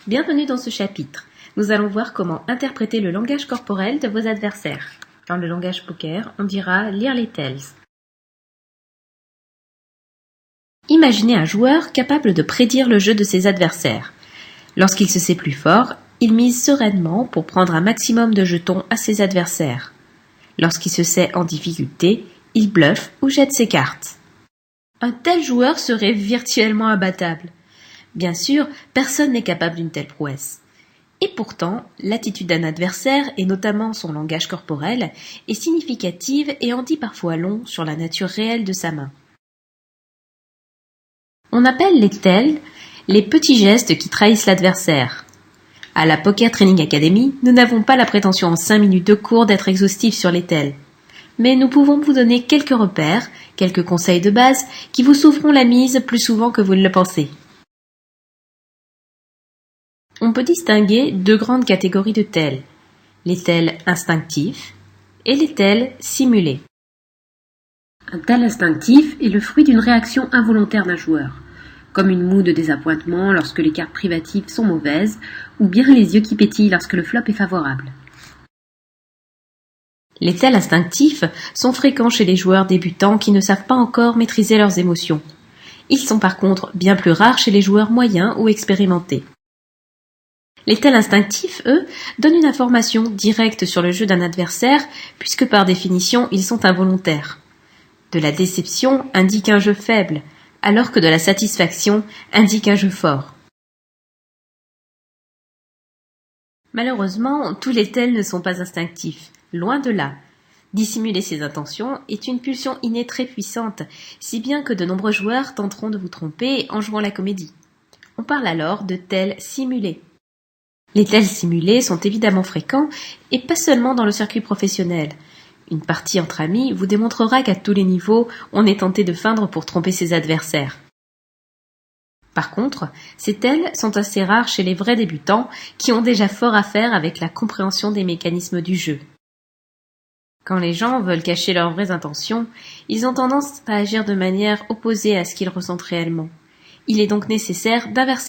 Bienvenue dans ce chapitre. Nous allons voir comment interpréter le langage corporel de vos adversaires. Dans le langage poker, on dira lire les tells. Imaginez un joueur capable de prédire le jeu de ses adversaires. Lorsqu'il se sait plus fort, il mise sereinement pour prendre un maximum de jetons à ses adversaires. Lorsqu'il se sait en difficulté, il bluffe ou jette ses cartes. Un tel joueur serait virtuellement imbattable. Bien sûr, personne n'est capable d'une telle prouesse. Et pourtant, l'attitude d'un adversaire, et notamment son langage corporel, est significative et en dit parfois long sur la nature réelle de sa main. On appelle les tells les petits gestes qui trahissent l'adversaire. À la Poker Training Academy, nous n'avons pas la prétention en 5 minutes de cours d'être exhaustifs sur les tells. Mais nous pouvons vous donner quelques repères, quelques conseils de base qui vous sauveront la mise plus souvent que vous ne le pensez. On peut distinguer deux grandes catégories de tells, les tells instinctifs et les tells simulés. Un tell instinctif est le fruit d'une réaction involontaire d'un joueur, comme une moue de désappointement lorsque les cartes privatives sont mauvaises, ou bien les yeux qui pétillent lorsque le flop est favorable. Les tells instinctifs sont fréquents chez les joueurs débutants qui ne savent pas encore maîtriser leurs émotions. Ils sont par contre bien plus rares chez les joueurs moyens ou expérimentés. Les tells instinctifs, eux, donnent une information directe sur le jeu d'un adversaire puisque par définition ils sont involontaires. De la déception indique un jeu faible, alors que de la satisfaction indique un jeu fort. Malheureusement, tous les tells ne sont pas instinctifs, loin de là. Dissimuler ses intentions est une pulsion innée très puissante, si bien que de nombreux joueurs tenteront de vous tromper en jouant la comédie. On parle alors de tells simulés. Les tells simulés sont évidemment fréquents, et pas seulement dans le circuit professionnel. Une partie entre amis vous démontrera qu'à tous les niveaux, on est tenté de feindre pour tromper ses adversaires. Par contre, ces tells sont assez rares chez les vrais débutants qui ont déjà fort à faire avec la compréhension des mécanismes du jeu. Quand les gens veulent cacher leurs vraies intentions, ils ont tendance à agir de manière opposée à ce qu'ils ressentent réellement. Il est donc nécessaire d'inverser